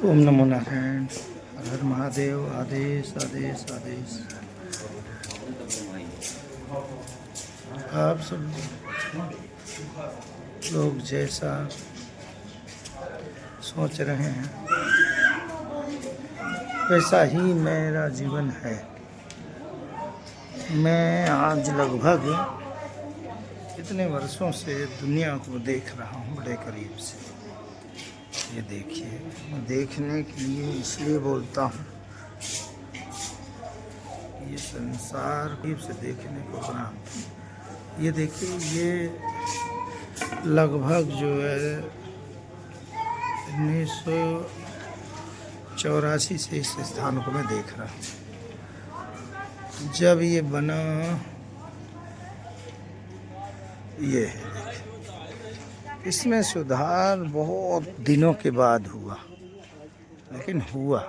ओम नमो नारायण, हर हर महादेव। आदेश आदेश आदेश। आप सब लोग जैसा सोच रहे हैं वैसा ही मेरा जीवन है। मैं आज लगभग कितने वर्षों से दुनिया को देख रहा हूँ बड़े करीब से। ये देखिए, मैं देखने के लिए इसलिए बोलता हूँ, ये संसार करीब से देखने को बना। ये देखिए, ये लगभग जो है 1984 से इस स्थान को मैं देख रहा हूँ। जब ये बना, ये है, इसमें सुधार बहुत दिनों के बाद हुआ, लेकिन हुआ।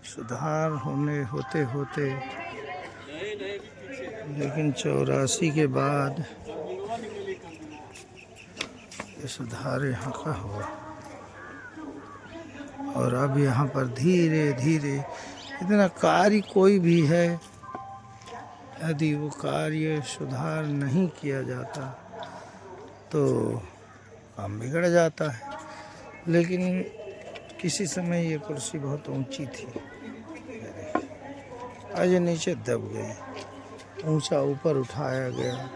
सुधार होते होते लेकिन 84 के बाद ये सुधार यहाँ का हुआ। और अब यहाँ पर धीरे धीरे इतना कार्य कोई भी है, यदि वो कार्य सुधार नहीं किया जाता तो काम बिगड़ जाता है। लेकिन किसी समय ये कुर्सी बहुत ऊंची थी, आज नीचे दब गई, ऊंचा ऊपर उठाया गया।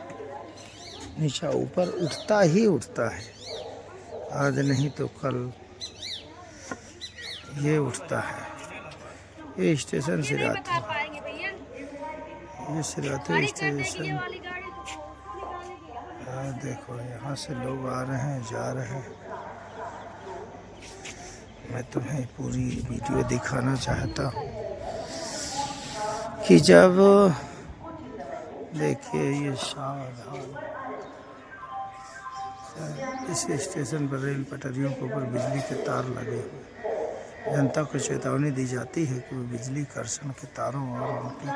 नीचा ऊपर उठता ही उठता है, आज नहीं तो कल ये उठता है। ये स्टेशन सिराथू, ये सिराथू स्टेशन। देखो, यहाँ से लोग आ रहे हैं, जा रहे हैं। मैं तुम्हें पूरी वीडियो दिखाना चाहता हूँ कि जब देखिए ये सावधान, इस स्टेशन पर रेल पटरियों के ऊपर बिजली के तार लगे हुए। जनता को चेतावनी दी जाती है कि वो बिजली कर्षण के तारों और उनकी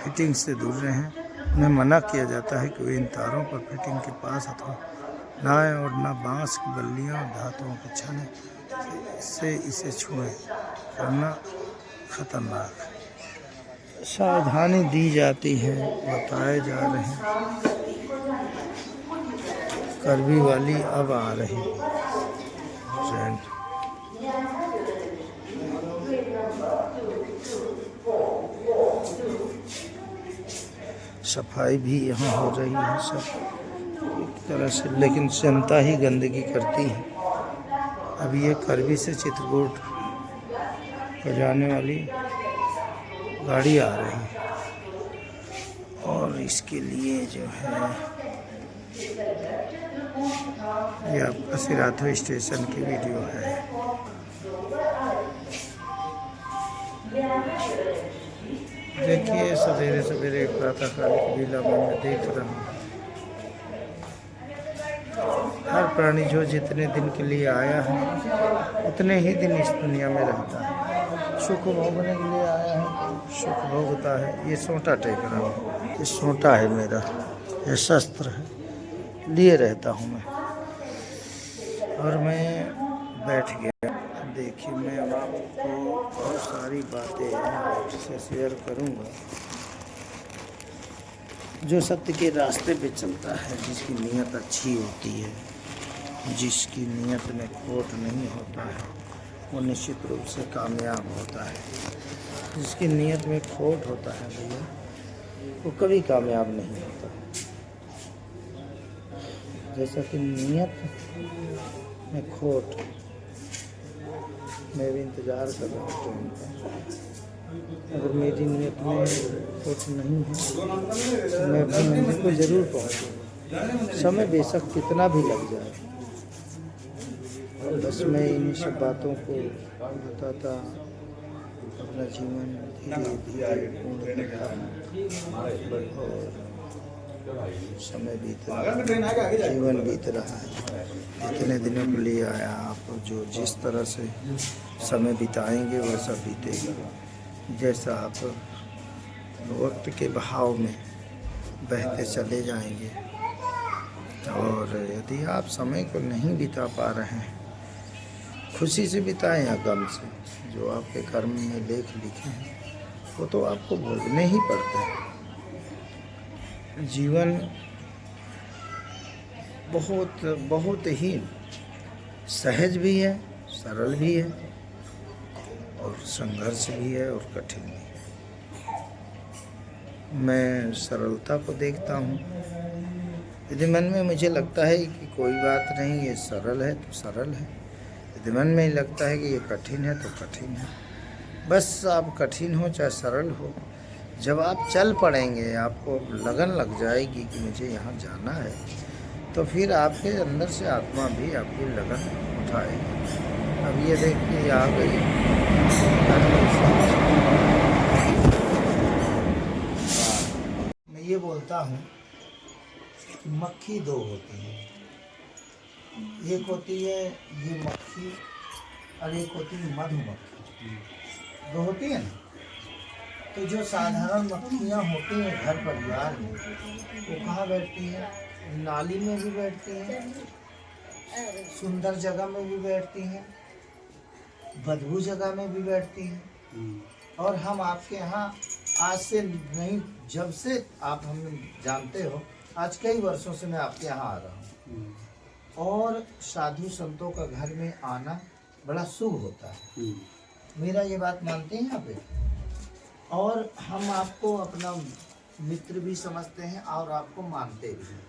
फिटिंग से दूर रहें। उन्हें मना किया जाता है कि वे इन तारों पर फिटिंग के पास अथवा न आए और न बांस की बल्लियाँ और धातुओं के छने से इसे छुएं, करना खतरनाक है। सावधानी दी जाती है, बताए जा रहे हैं। करवी वाली अब आ रही ट्रेन। सफाई भी यहाँ हो रही है सब एक तरह से, लेकिन जनता ही गंदगी करती है। अब ये करवी से चित्रकूट को जाने वाली गाड़ी आ रही है और इसके लिए जो है ये आपका सिराथू स्टेशन की वीडियो है। देखिए, सवेरे सवेरे प्रातःकाल की बेला मैं देख रहा हूँ। हर प्राणी जो जितने दिन के लिए आया है उतने ही दिन इस दुनिया में रहता है। सुख भोगने के लिए आया है, सुख भोगता है। ये सोंटा टेक रहा हूँ, ये सोंटा है मेरा, ये शस्त्र है, लिए रहता हूँ मैं। और मैं बैठ गया। देखिए, मैं अब आपको बहुत सारी बातें आपसे शेयर करूँगा। जो सत्य के रास्ते पे चलता है, जिसकी नीयत अच्छी होती है, जिसकी नीयत में खोट नहीं होता है, वो निश्चित रूप से कामयाब होता है। जिसकी नीयत में खोट होता है भैया, वो कभी कामयाब नहीं होता। जैसा कि नीयत में खोट, मैं भी इंतज़ार कर रहा हूँ ट्रेन का। अगर मेरी नीयत में खोट नहीं है तो मैं अपनी मंजिल को ज़रूर पहुँचूँगा, समय बेशक कितना भी लग जाए। बस मैं इन्हीं सब बातों को बताता अपना जीवन धीरे धीरे पूर्ण करता हूँ। और समय बीत रहा है, जीवन बीत रहा है। इतने दिनों के लिए आया, आप जो जिस तरह से समय बिताएंगे वैसा बीतेगा। जैसा आप वक्त के बहाव में बहते चले जाएंगे। और यदि आप समय को नहीं बिता पा रहे हैं, खुशी से बिताएं या गम से, जो आपके कर्म में लेख लिखे हैं वो तो आपको भोगने ही पड़ते हैं। जीवन बहुत बहुत ही सहज भी है, सरल भी है, और संघर्ष भी है और कठिन भी है। मैं सरलता को देखता हूँ। यदि मन में मुझे लगता है कि कोई बात नहीं, ये सरल है तो सरल है, यदि मन में लगता है कि ये कठिन है तो कठिन है। बस आप कठिन हो चाहे सरल हो, जब आप चल पड़ेंगे, आपको लगन लग जाएगी कि मुझे यहाँ जाना है, तो फिर आपके अंदर से आत्मा भी आपकी लगन उठाएगी। अब ये देखिए आ गई। मैं ये बोलता हूँ कि मक्खी दो होती है, एक होती है ये मक्खी और एक होती है मधुमक्खी। दो होती है ना। तो जो साधारण मक्खियाँ होती हैं घर परिवार में, वो कहाँ बैठती हैं? नाली में भी बैठती हैं, सुंदर जगह में भी बैठती हैं, बदबू जगह में भी बैठती हैं। और हम आपके यहाँ आज से नहीं, जब से आप हमें जानते हो, आज कई वर्षों से मैं आपके यहाँ आ रहा हूँ, और साधु संतों का घर में आना बड़ा शुभ होता है। मेरा ये बात मानते हैं यहाँ पे, और हम आपको अपना मित्र भी समझते हैं और आपको मानते भी हैं,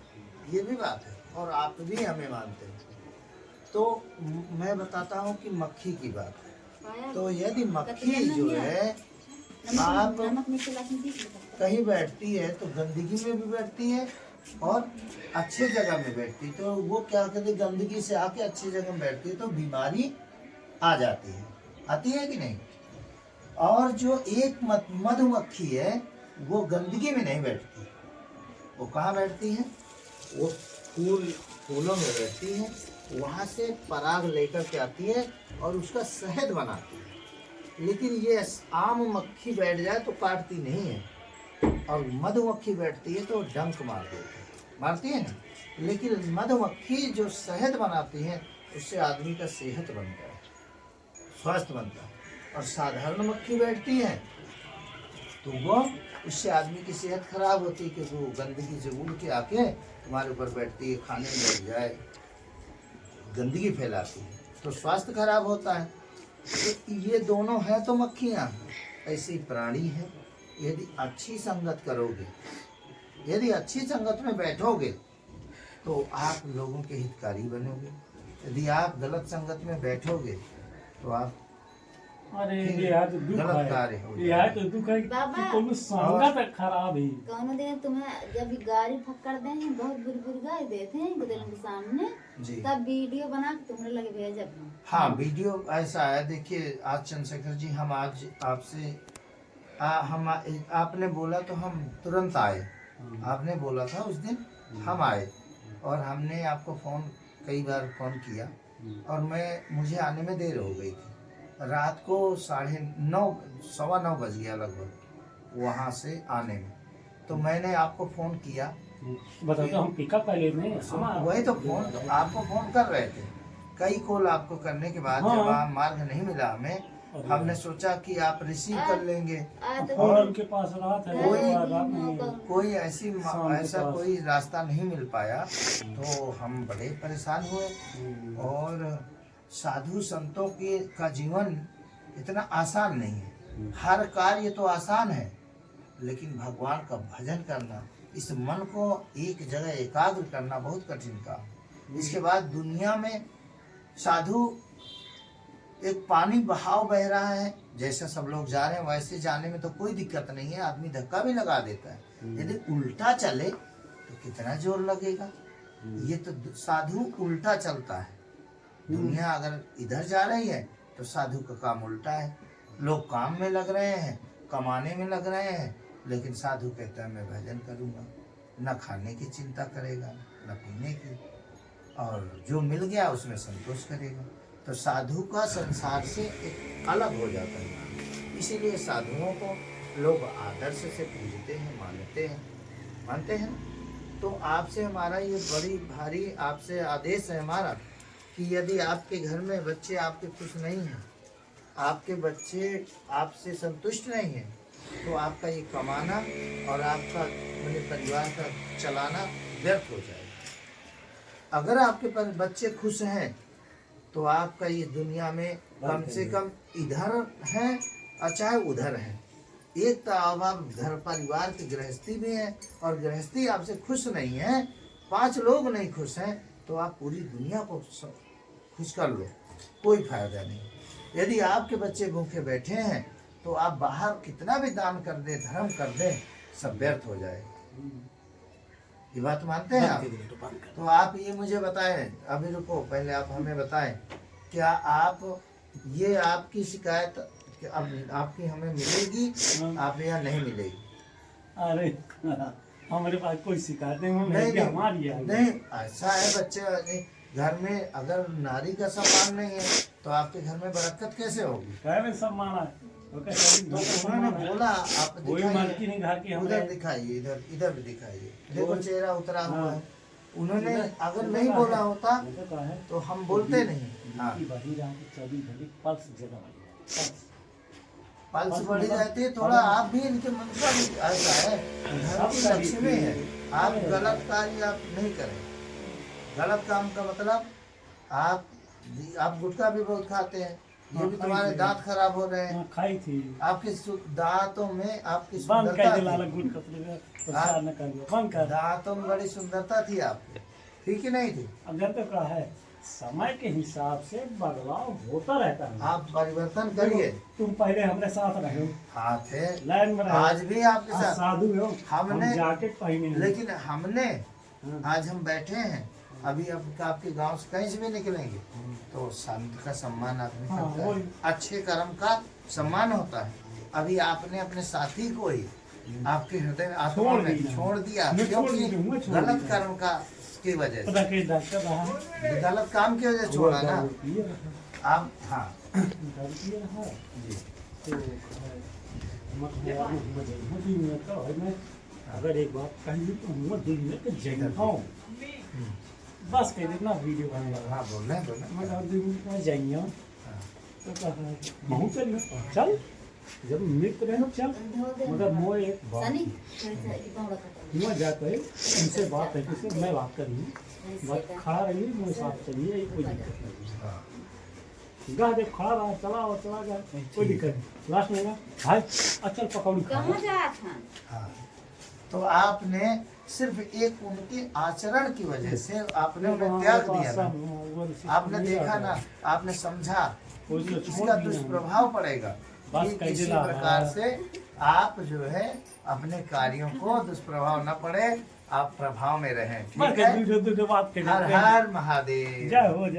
ये भी बात है, और आप भी हमें मानते हैं। तो मैं बताता हूँ कि मक्खी की बात है। तो यदि मक्खी जो है आप कहीं बैठती है तो गंदगी में भी बैठती है और अच्छे जगह में बैठती है, तो वो क्या कहते, गंदगी से आके अच्छी जगह में बैठती है तो बीमारी आ जाती है, आती है कि नहीं। और जो एक मधुमक्खी है वो गंदगी में नहीं बैठती, वो कहाँ बैठती है? वो फूलों में बैठती है, वहाँ से पराग लेकर के आती है और उसका शहद बनाती है। लेकिन ये आम मक्खी बैठ जाए तो काटती नहीं है, और मधुमक्खी बैठती है तो डंक मारती है ना। लेकिन मधुमक्खी जो शहद बनाती है उससे आदमी का सेहत बनता है, स्वास्थ्य बनता है। और साधारण मक्खी बैठती है तो वो उससे आदमी की सेहत खराब होती है, क्योंकि वो गंदगी से उड़ के आके तुम्हारे ऊपर बैठती है, खाने में लग जाए, गंदगी फैलाती है, तो स्वास्थ्य खराब होता है। तो ये दोनों है तो मक्खियाँ, ऐसी प्राणी है। यदि अच्छी संगत करोगे, यदि अच्छी संगत में बैठोगे तो आप लोगों के हितकारी बनोगे। यदि आप गलत संगत में बैठोगे तो आप गलत कार्य हो जाएगा। बाबा तुम संगत खराब ही कौन दिन तुम्हें जब गाड़ी फक्कर दे हैं, बहुत बुरी बुरी गाड़ी देते हैं गुदल के सामने, तब वीडियो बना के तुम्हारे लगे भेजा। हाँ, वीडियो ऐसा है। देखिए आज चंद्रशेखर जी, हम आज आपसे हम आपने बोला तो हम तुरंत आए। आपने बोला था उस दिन, हम आए, और हमने आपको फ़ोन कई बार फ़ोन किया, और मुझे आने में देर हो गई थी। रात को 9:30 सवा 9 बज गया लगभग वहाँ से आने में। तो मैंने आपको फ़ोन किया, बताओ तो हम पिकअप कर लेते वही तो फ़ोन आपको फ़ोन कर रहे थे। कई कॉल आपको करने के बाद जब आप मार्ग नहीं मिला हमें, हमने सोचा कि आप रिसीव कर लेंगे, और उनके पास रात है, कोई ऐसा कोई रास्ता नहीं मिल पाया, तो हम बड़े परेशान हुए। और साधु संतों का जीवन इतना आसान नहीं है। हर कार्य तो आसान है, लेकिन भगवान का भजन करना, इस मन को एक जगह एकाग्र करना बहुत कठिन काम। इसके बाद दुनिया में साधु एक पानी बहाव बह रहा है, जैसा सब लोग जा रहे हैं वैसे जाने में तो कोई दिक्कत नहीं है, आदमी धक्का भी लगा देता है। यदि उल्टा चले तो कितना जोर लगेगा। ये तो साधु उल्टा चलता है। दुनिया अगर इधर जा रही है तो साधु का काम उल्टा है। लोग काम में लग रहे हैं, कमाने में लग रहे हैं, लेकिन साधु कहता है मैं भजन करूँगा, न खाने की चिंता करेगा न पीने की, और जो मिल गया उसमें संतोष करेगा। तो साधु का संसार से एक अलग हो जाता है। इसीलिए साधुओं को लोग आदर्श से पूजते हैं, मानते हैं ना। तो आपसे हमारा ये बड़ी भारी आपसे आदेश है हमारा कि यदि आपके घर में बच्चे आपके खुश नहीं हैं, आपके बच्चे आपसे संतुष्ट नहीं हैं, तो आपका ये कमाना और आपका अपने परिवार का चलाना व्यर्थ हो जाएगा। अगर आपके बच्चे खुश हैं तो आपका ये दुनिया में कम से कम इधर है और चाहे उधर है, एक तो आप घर परिवार की गृहस्थी भी है और गृहस्थी आपसे खुश नहीं है, 5 लोग नहीं खुश हैं, तो आप पूरी दुनिया को खुश कर लो, कोई फायदा नहीं। यदि आपके बच्चे भूखे बैठे हैं तो आप बाहर कितना भी दान कर दें, धर्म कर दें, सब व्यर्थ हो जाए। ये बात मानते हैं आप? तो आप ये मुझे बताएं, अभी रुको, पहले आप हमें बताएं, क्या आप ये आपकी शिकायत कि अब आपकी हमें मिलेगी, आप यहाँ नहीं मिलेगी? अरे हमारे पास कोई शिकायत नहीं, नहीं, हमारी है। नहीं, ऐसा है बच्चे घर में अगर नारी का सम्मान नहीं है तो आपके घर में बरकत कैसे होगी? घर में सम्मान है तो उन्होंने बोला, आप दिखाइए, उधर दिखाइए, इधर भी दिखाइए, देखो चेहरा उतरा हुआ है। उन्होंने अगर नहीं बोला होता तो हम बोलते नहीं। हाँ, पल्स बढ़ी जाती है थोड़ा। आप भी इनके मन का भी ऐसा है, घर की लक्ष्मी है, आप गलत कार्य आप नहीं करें। गलत काम का मतलब आप गुटखा भी बहुत खाते हैं, ये भी तुम्हारे दांत खराब हो रहे हैं। खाई थी आपके दांतों में आपकी बंद कर दे लाला सुंदरता, दांतों में बड़ी सुंदरता थी आपकी, ठीक ही नहीं थी? अगर तो क्या है, समय के हिसाब से बदलाव होता रहता है। आप परिवर्तन करिए। तुम पहले हमारे साथ रहे हो, हाँ थे, लाइन में रहे, आज भी आपके साथ साधु हो, हमने जैकेट पहने हैं। लेकिन हमने आज हम बैठे हैं, अभी आपके गांव से कहीं से भी निकलेंगे तो संत का सम्मान आदमी करता है, अच्छे कर्म का सम्मान होता है। अभी आपने अपने साथी को ही आपके हृदय में आत्मा में छोड़ दिया, क्योंकि गलत कर्म का की वजह से, गलत काम की वजह से छोड़ा ना आप। हाँ जी, अगर एक बात कही तो मैं दुनिया के जगह हूँ, बस कह देना वीडियो बनाएगा। हाँ बोल रहे मैं दुनिया जाएंगे तो कहा महू चल जब मित्र है चल, मगर मोए एक बात हुआ जाता है, उनसे बात है, किसी मैं बात करी बात खड़ा रहिए, मेरे साथ चलिए, कोई दिक्कत नहीं। गा जब खड़ा रहा, चला गया, कोई दिक्कत नहीं। लास्ट में भाई अचल पकौड़ी कहाँ जा था? हाँ, तो आपने सिर्फ एक उनके आचरण की वजह से आपने उन्हें त्याग दिया ना। आपने देखा ना, आपने समझा कि इसका दुष्प्रभाव पड़ेगा, कि इसी प्रकार से आप जो है अपने कार्यों को दुष्प्रभाव न पड़े, आप प्रभाव में रहें। ठीक है? हर हर महादेव। जय हो जय।